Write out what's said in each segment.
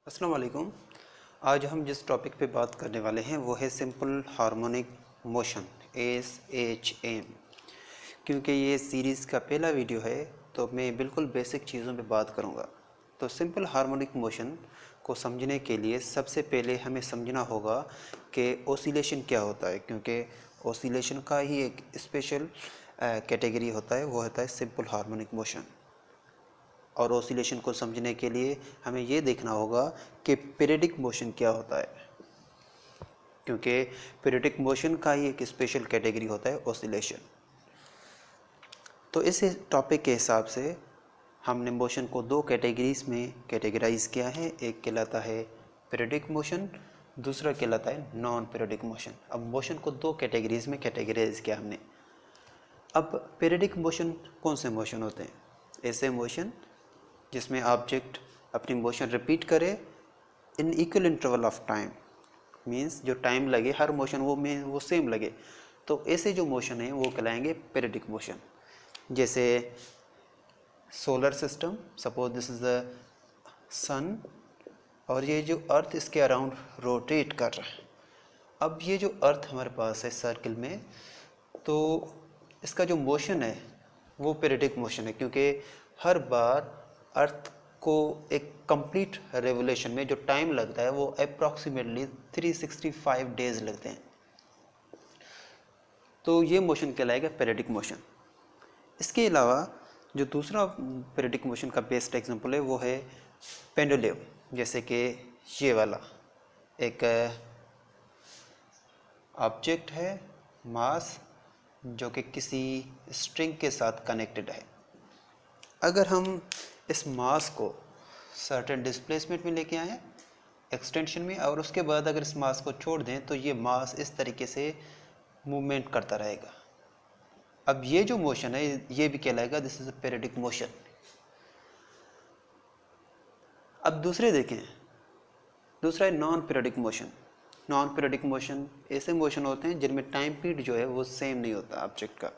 अस्सलाम वालेकुम। आज हम जिस टॉपिक पे बात करने वाले हैं वो है सिंपल हार्मोनिक मोशन SHM। क्योंकि ये सीरीज़ का पहला वीडियो है तो मैं बिल्कुल बेसिक चीज़ों पे बात करूँगा। तो सिंपल हार्मोनिक मोशन को समझने के लिए सबसे पहले हमें समझना होगा कि ओसिलेशन क्या होता है, क्योंकि ओसिलेशन का ही एक स्पेशल कैटेगरी होता है, वो होता है सिंपल हार्मोनिक मोशन। और ओसिलेशन को समझने के लिए हमें ये देखना होगा कि पीरियडिक मोशन क्या होता है, क्योंकि पीरियडिक मोशन का ही एक स्पेशल कैटेगरी होता है ओसिलेशन। तो इस टॉपिक के हिसाब से हमने मोशन को दो कैटेगरीज में कैटेगराइज किया है। एक कहलाता है पीरियडिक मोशन, दूसरा कहलाता है नॉन पीरियडिक मोशन। अब मोशन को दो कैटेगरीज में कैटेगराइज किया हमने। अब पीरियडिक मोशन कौन से मोशन होते हैं? ऐसे मोशन जिसमें ऑब्जेक्ट अपनी मोशन रिपीट करे in equal interval of time, means जो टाइम लगे हर मोशन वो सेम लगे, तो ऐसे जो मोशन है वो कहलाएंगे पीरियडिक मोशन। जैसे solar system, suppose this is the sun और ये जो अर्थ इसके अराउंड रोटेट कर रहा है। अब ये जो अर्थ हमारे पास है सर्किल में, तो इसका जो मोशन है वो पीरियडिक मोशन है, क्योंकि हर बार अर्थ को एक कंप्लीट रेवोल्यूशन में जो टाइम लगता है वो अप्रॉक्सीमेटली 365 डेज लगते हैं। तो ये मोशन कहलाएगा पीरियडिक मोशन। इसके अलावा जो दूसरा पीरियडिक मोशन का बेस्ट एग्जांपल है वो है पेंडुलम। जैसे कि ये वाला एक ऑब्जेक्ट है, मास, जो कि किसी स्ट्रिंग के साथ कनेक्टेड है। अगर हम इस मास को सर्टेन डिस्प्लेसमेंट में लेके आए एक्सटेंशन में, और उसके बाद अगर इस मास को छोड़ दें तो ये मास इस तरीके से मूवमेंट करता रहेगा। अब ये जो मोशन है ये भी कहलाएगा this is a periodic motion. अब दूसरे देखें, दूसरा है non periodic motion. Non periodic motion ऐसे मोशन होते हैं जिनमें टाइम पीरियड जो है वो सेम नहीं होता ऑब्जेक्ट का,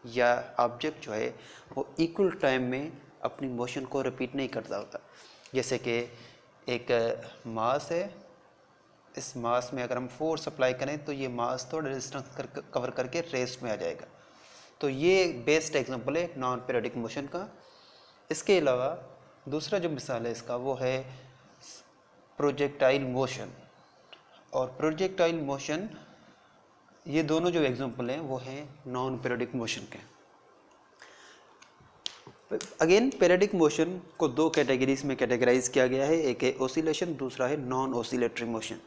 या ऑब्जेक्ट जो है वो इक्वल टाइम में अपनी मोशन को रिपीट नहीं करता होता। जैसे कि एक मास है, इस मास में अगर हम फोर्स अप्लाई करें तो ये मास थोड़ा डिस्टेंस कवर करके रेस्ट में आ जाएगा। तो ये बेस्ट एग्जांपल है नॉन पीरियडिक मोशन का। इसके अलावा दूसरा जो मिसाल है इसका वो है प्रोजेक्टाइल मोशन और प्रोजेक्टाइल मोशन। ये दोनों जो एग्जांपल हैं वो हैं नॉन पीरियडिक मोशन के। अगेन पीरियडिक मोशन को दो कैटेगरीज में कैटेगराइज किया गया है, एक है ओसिलेशन, दूसरा है नॉन ओसिलेटरी मोशन।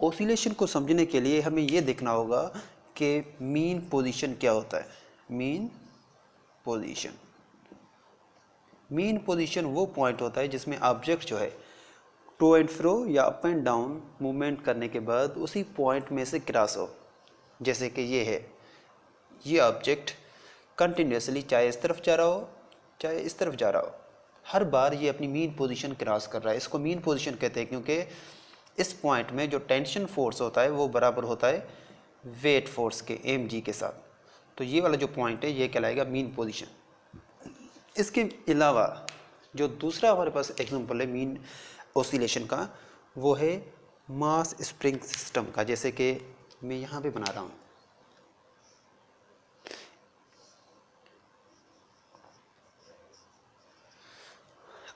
ओसिलेशन को समझने के लिए हमें ये देखना होगा कि मीन पोजीशन क्या होता है। मीन पोजीशन, मीन पोजीशन वो पॉइंट होता है जिसमें ऑब्जेक्ट जो है टू एंड फ्रो या अप एंड डाउन मूवमेंट करने के बाद उसी पॉइंट में से क्रॉस हो। जैसे कि ये है, ये ऑब्जेक्ट कंटिन्यूसली चाहे इस तरफ जा रहा हो चाहे इस तरफ जा रहा हो, हर बार ये अपनी मीन पोजीशन क्रॉस कर रहा है। इसको मीन पोजीशन कहते हैं क्योंकि इस पॉइंट में जो टेंशन फोर्स होता है वो बराबर होता है वेट फोर्स के mg के साथ। तो ये वाला जो पॉइंट है ये कहलाएगा मीन पोजीशन। इसके अलावा जो दूसरा हमारे पास एग्जांपल है मीन ओसिलेशन का वो है मास स्प्रिंग सिस्टम का। जैसे कि मैं यहाँ पे बना रहा हूँ,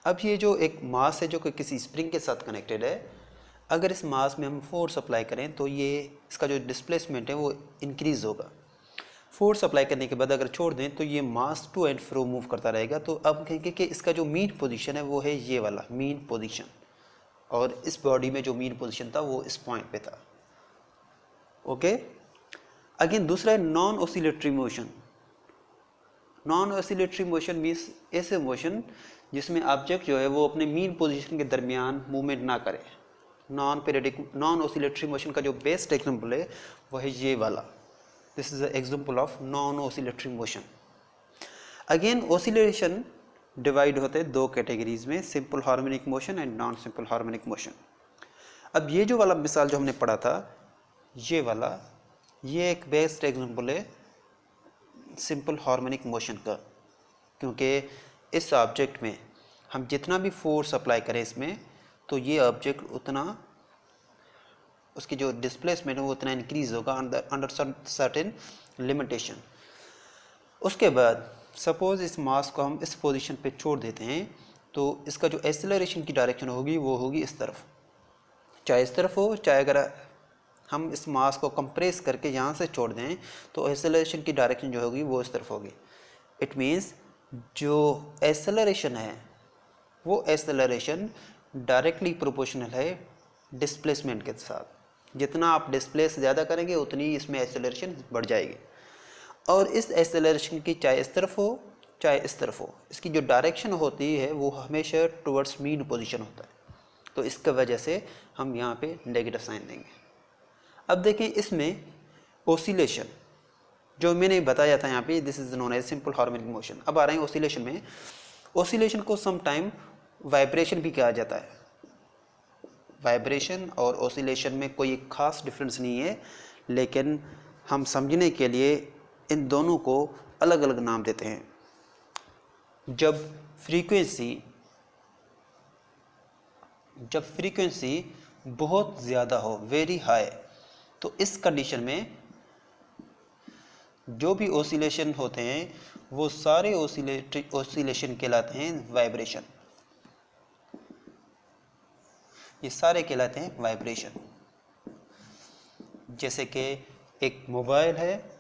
अब ये जो एक मास है जो कि किसी स्प्रिंग के साथ कनेक्टेड है, अगर इस मास में हम फोर्स अप्लाई करें तो ये इसका जो डिस्प्लेसमेंट है वो इंक्रीज़ होगा। फोर्स अप्लाई करने के बाद अगर छोड़ दें तो ये मास टू एंड फ्रो मूव करता रहेगा। तो अब कहेंगे कि इसका जो मीन पोजीशन है वो है ये वाला मीन पोजीशन, और इस बॉडी में जो मीन पोजीशन था वो इस पॉइंट पे था। ओके। अगेन दूसरा है non oscillatory motion. Non oscillatory motion means ऐसे मोशन जिसमें ऑब्जेक्ट जो है वो अपने मीन पोजीशन के दरमियान मूवमेंट ना करे। नॉन ऑसिलेटरी मोशन का जो बेस्ट एग्जांपल है वो है ये वाला, this is the example of non oscillatory motion. Again oscillation divide होते हैं दो कैटेगरीज में, simple harmonic motion and non simple harmonic motion. अब ये जो वाला मिसाल जो हमने पढ़ा था ये वाला, ये एक बेस्ट एग्जांपल है सिंपल हार्मोनिक मोशन का, क्योंकि इस ऑब्जेक्ट में हम जितना भी फोर्स अप्लाई करें इसमें तो ये ऑब्जेक्ट उतना, उसकी जो डिस्प्लेसमेंट है वो उतना इंक्रीज होगा अंडर सर्टेन लिमिटेशन। उसके बाद सपोज इस मास को हम इस पोजीशन पे छोड़ देते हैं, तो इसका जो एक्सेलरेशन की डायरेक्शन होगी वो होगी इस तरफ, चाहे इस तरफ हो, चाहे अगर हम इस मास को कंप्रेस करके यहाँ से छोड़ दें तो एक्सेलरेशन की डायरेक्शन जो होगी वो इस तरफ होगी। इट मीन्स जो एक्सेलरेशन है वो एक्सेलरेशन डायरेक्टली प्रोपोर्शनल है डिस्प्लेसमेंट के साथ। जितना आप डिस्प्लेस ज़्यादा करेंगे उतनी इसमें एक्सेलरेशन बढ़ जाएगी। और इस एक्सेलरेशन की चाहे इस तरफ हो चाहे इस तरफ हो, इसकी जो डायरेक्शन होती है वो हमेशा टुवर्ड्स मीन पोजीशन होता है। तो इसकी वजह से हम यहाँ पे नेगेटिव साइन देंगे। अब देखिए इसमें ओसिलेशन जो मैंने बताया था यहाँ पे, this is known as simple harmonic motion. अब आ रहे हैं ओसिलेशन में। ओसिलेशन को सम टाइम वाइब्रेशन भी कहा जाता है। वाइब्रेशन और ओसिलेशन में कोई खास डिफरेंस नहीं है, लेकिन हम समझने के लिए इन दोनों को अलग अलग नाम देते हैं। जब फ्रीक्वेंसी बहुत ज़्यादा हो, वेरी हाई, तो इस कंडीशन में जो भी ओसिलेशन होते हैं वो सारे ओसिलेशन कहलाते हैं वाइब्रेशन। ये सारे कहलाते हैं वाइब्रेशन। जैसे कि एक मोबाइल है,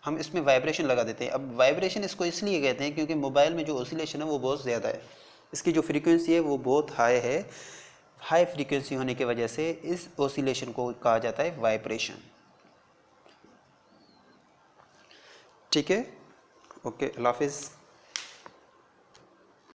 हम इसमें वाइब्रेशन लगा देते हैं। अब वाइब्रेशन इसको इसलिए कहते हैं क्योंकि मोबाइल में जो ओसिलेशन है वो बहुत ज़्यादा है, इसकी जो फ्रीक्वेंसी है वो बहुत हाई है। हाई फ्रीक्वेंसी होने की वजह से इस ओसिलेशन को कहा जाता है वाइब्रेशन। ठीक है, ओके, अल्लाह हाफिज़।